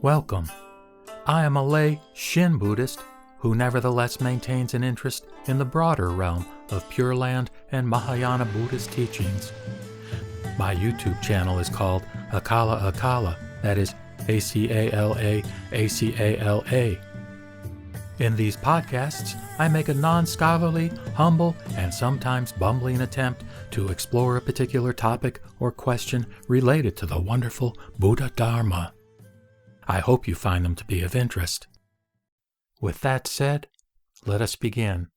Welcome. I am a lay Shin Buddhist who nevertheless maintains an interest in the broader realm of Pure Land and Mahayana Buddhist teachings. My YouTube channel is called Akala Akala, that is A-C-A-L-A, A-C-A-L-A. In these podcasts, I make a non-scholarly, humble, and sometimes bumbling attempt to explore a particular topic or question related to the wonderful Buddha Dharma. I hope you find them to be of interest. With that said, let us begin.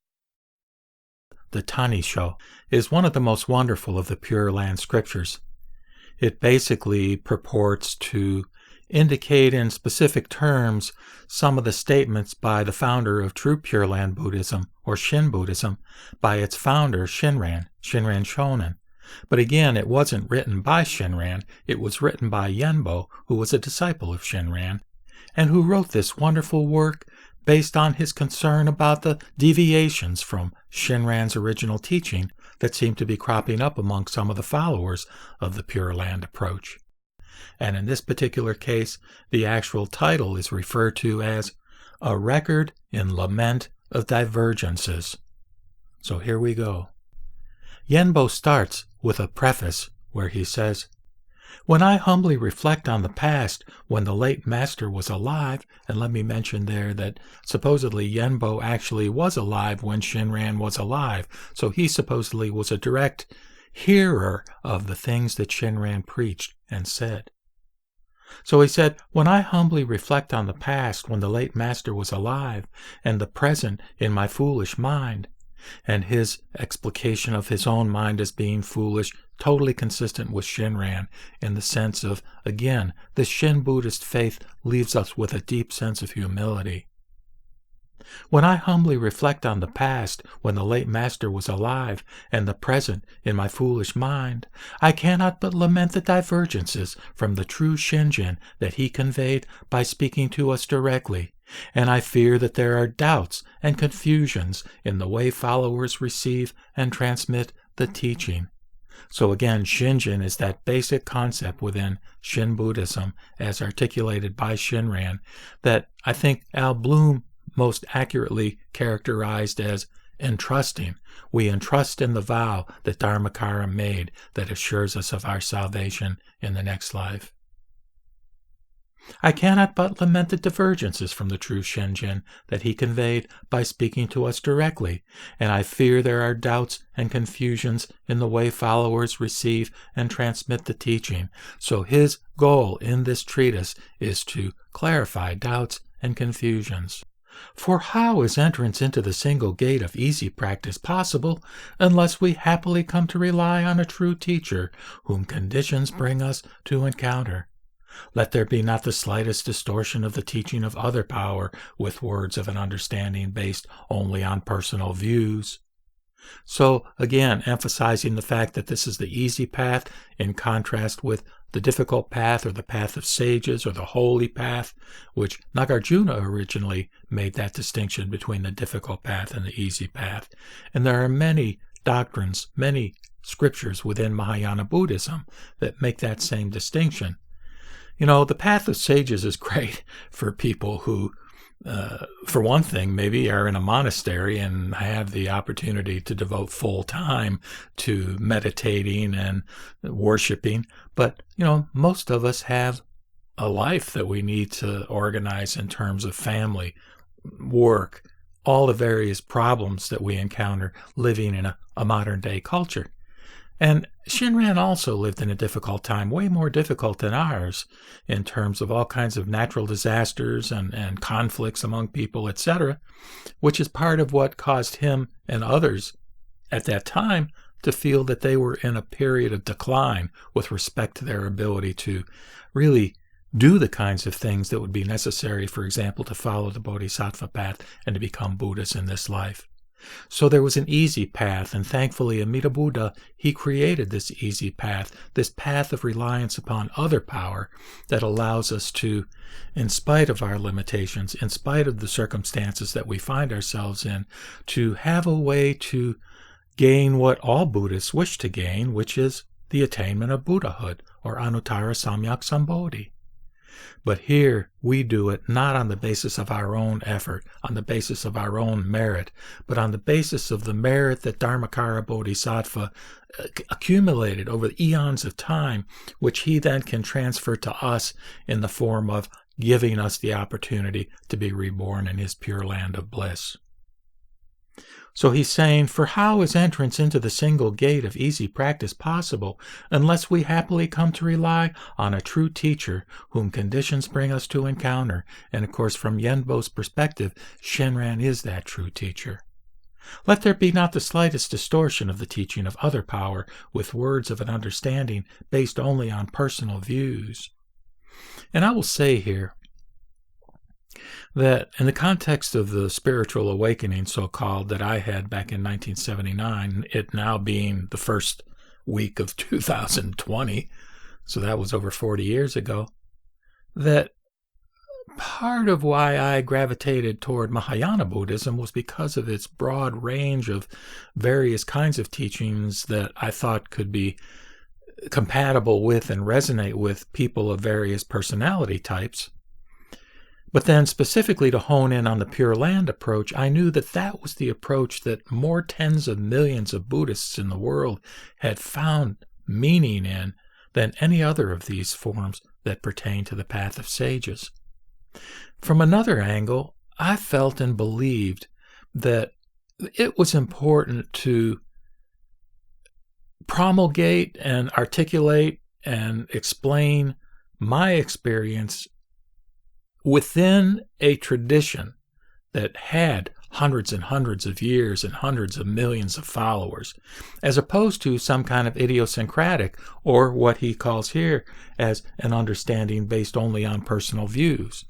The Tannisho is one of the most wonderful of the Pure Land scriptures. It basically purports to indicate in specific terms some of the statements by the founder of true Pure Land Buddhism, or Shin Buddhism, by its founder Shinran Shonin. But again, it wasn't written by Shinran, it was written by Yenbo, who was a disciple of Shinran, and who wrote this wonderful work based on his concern about the deviations from Shinran's original teaching that seem to be cropping up among some of the followers of the Pure Land approach. And in this particular case, the actual title is referred to as A Record in Lament of Divergences. So here we go. Yenbo starts with a preface where he says, "When I humbly reflect on the past when the late master was alive," and let me mention there that supposedly Yenbo actually was alive when Shinran was alive, so he supposedly was a direct hearer of the things that Shinran preached and said. So he said, "When I humbly reflect on the past when the late master was alive, and the present in my foolish mind," and his explication of his own mind as being foolish, totally consistent with Shinran in the sense of, again, the Shin Buddhist faith leaves us with a deep sense of humility. "When I humbly reflect on the past when the late master was alive, and the present in my foolish mind, I cannot but lament the divergences from the true Shinjin that he conveyed by speaking to us directly, and I fear that there are doubts and confusions in the way followers receive and transmit the teaching." So again, Shinjin is that basic concept within Shin Buddhism as articulated by Shinran that I think Al Bloom most accurately characterized as entrusting. We entrust in the vow that Dharmakara made that assures us of our salvation in the next life. "I cannot but lament the divergences from the true Shinjin that he conveyed by speaking to us directly, and I fear there are doubts and confusions in the way followers receive and transmit the teaching." So his goal in this treatise is to clarify doubts and confusions. "For how is entrance into the single gate of easy practice possible unless we happily come to rely on a true teacher whom conditions bring us to encounter? Let there be not the slightest distortion of the teaching of other power with words of an understanding based only on personal views." So again, emphasizing the fact that this is the easy path in contrast with the difficult path or the path of sages or the holy path, which Nagarjuna originally made that distinction between the difficult path and the easy path. And there are many doctrines, many scriptures within Mahayana Buddhism that make that same distinction. You know, the path of sages is great for people who, for one thing, maybe are in a monastery and have the opportunity to devote full time to meditating and worshiping. But, you know, most of us have a life that we need to organize in terms of family, work, all the various problems that we encounter living in a modern day culture. And Shinran also lived in a difficult time, way more difficult than ours, in terms of all kinds of natural disasters and conflicts among people, etc., which is part of what caused him and others at that time to feel that they were in a period of decline with respect to their ability to really do the kinds of things that would be necessary, for example, to follow the Bodhisattva path and to become Buddhists in this life. So there was an easy path, and thankfully Amida Buddha, he created this easy path, this path of reliance upon other power that allows us to, in spite of our limitations, in spite of the circumstances that we find ourselves in, to have a way to gain what all Buddhists wish to gain, which is the attainment of Buddhahood, or Anuttara Samyak Sambodhi. But here we do it not on the basis of our own effort, on the basis of our own merit, but on the basis of the merit that Dharmakara Bodhisattva accumulated over the eons of time, which he then can transfer to us in the form of giving us the opportunity to be reborn in his pure land of bliss. So he's saying, for how is entrance into the single gate of easy practice possible unless we happily come to rely on a true teacher whom conditions bring us to encounter? And of course, from Yenbo's perspective, Shinran is that true teacher. Let there be not the slightest distortion of the teaching of other power with words of an understanding based only on personal views. And I will say here that in the context of the spiritual awakening, so-called, that I had back in 1979, it now being the first week of 2020, so that was over 40 years ago, that part of why I gravitated toward Mahayana Buddhism was because of its broad range of various kinds of teachings that I thought could be compatible with and resonate with people of various personality types. But then specifically to hone in on the Pure Land approach, I knew that that was the approach that more tens of millions of Buddhists in the world had found meaning in than any other of these forms that pertain to the path of sages. From another angle, I felt and believed that it was important to promulgate and articulate and explain my experience within a tradition that had hundreds and hundreds of years and hundreds of millions of followers, as opposed to some kind of idiosyncratic, or what he calls here as an understanding based only on personal views.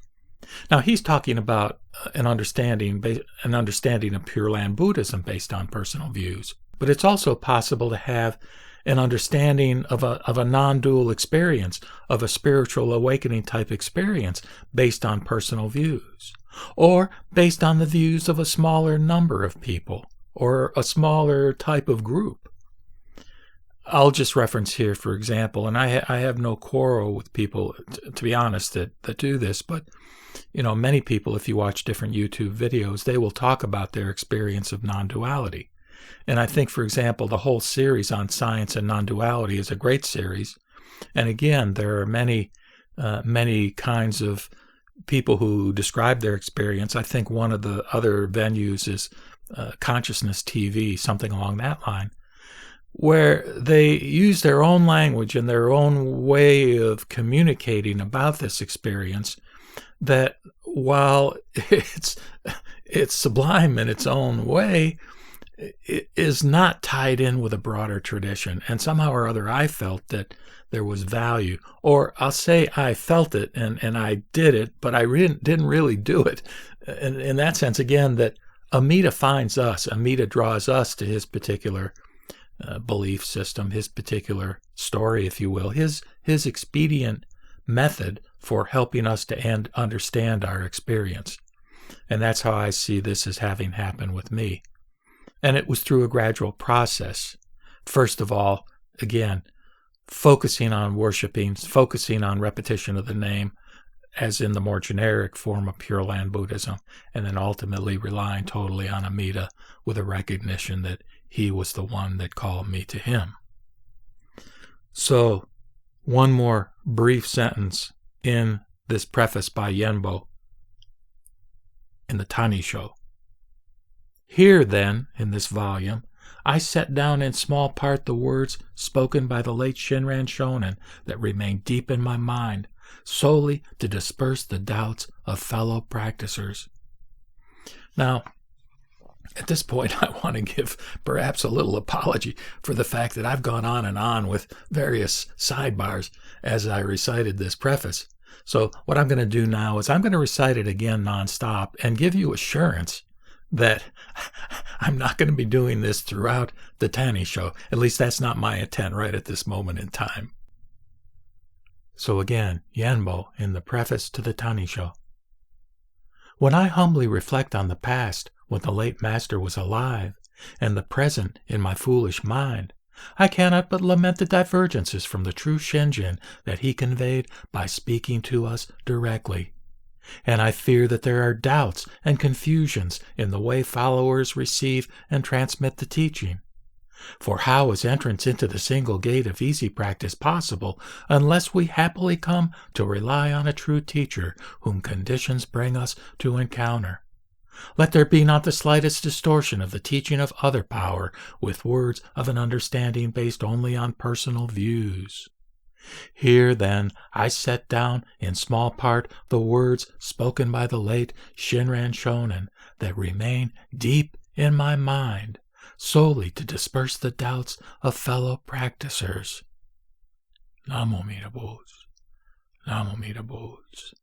Now, he's talking about an understanding of Pure Land Buddhism based on personal views, but it's also possible to have an understanding of a non-dual experience, of a spiritual awakening type experience based on personal views, or based on the views of a smaller number of people, or a smaller type of group. I'll just reference here, for example, and I have no quarrel with people, to be honest, that do this, but many people, if you watch different YouTube videos, they will talk about their experience of non-duality. And I think, for example, the whole series on science and non-duality is a great series. And again, there are many kinds of people who describe their experience. I think one of the other venues is Consciousness TV, something along that line, where they use their own language and their own way of communicating about this experience that, while it's sublime in its own way, it is not tied in with a broader tradition. And somehow or other, I felt that there was value. Or I'll say I felt it and I did it, but I didn't really do it. In that sense, again, that Amida finds us. Amida draws us to his particular belief system, his particular story, if you will, his expedient method for helping us to understand our experience. And that's how I see this as having happened with me. And it was through a gradual process. First of all, again, focusing on worshiping, focusing on repetition of the name, as in the more generic form of Pure Land Buddhism, and then ultimately relying totally on Amida with a recognition that he was the one that called me to him. So, one more brief sentence in this preface by Yenbo in the Tannisho. Here, then, in this volume, I set down in small part the words spoken by the late Shinran Shonin that remain deep in my mind, solely to disperse the doubts of fellow practicers. Now, at this point, I want to give perhaps a little apology for the fact that I've gone on and on with various sidebars as I recited this preface. So what I'm going to do now is I'm going to recite it again nonstop and give you assurance that I'm not going to be doing this throughout the Tannisho. At least that's not my intent right at this moment in time. So again, Yenbo in the preface to the Tannisho. When I humbly reflect on the past, when the late master was alive, and the present in my foolish mind, I cannot but lament the divergences from the true Shinjin that he conveyed by speaking to us directly. And I fear that there are doubts and confusions in the way followers receive and transmit the teaching. For how is entrance into the single gate of easy practice possible unless we happily come to rely on a true teacher whom conditions bring us to encounter? Let there be not the slightest distortion of the teaching of other power with words of an understanding based only on personal views. Here, then, I set down in small part the words spoken by the late Shinran Shonin that remain deep in my mind, solely to disperse the doubts of fellow practicers. Namo Amida Butsu, Namo Amida Butsu,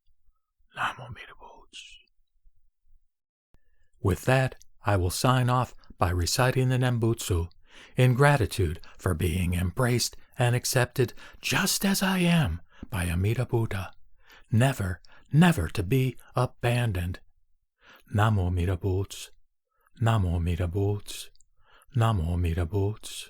Namo Amida Butsu. With that, I will sign off by reciting the Nembutsu, in gratitude for being embraced and accepted just as I am by Amida Buddha, never, never to be abandoned. Namo Amida Butsu, Namo Amida Butsu, Namo Amida Butsu.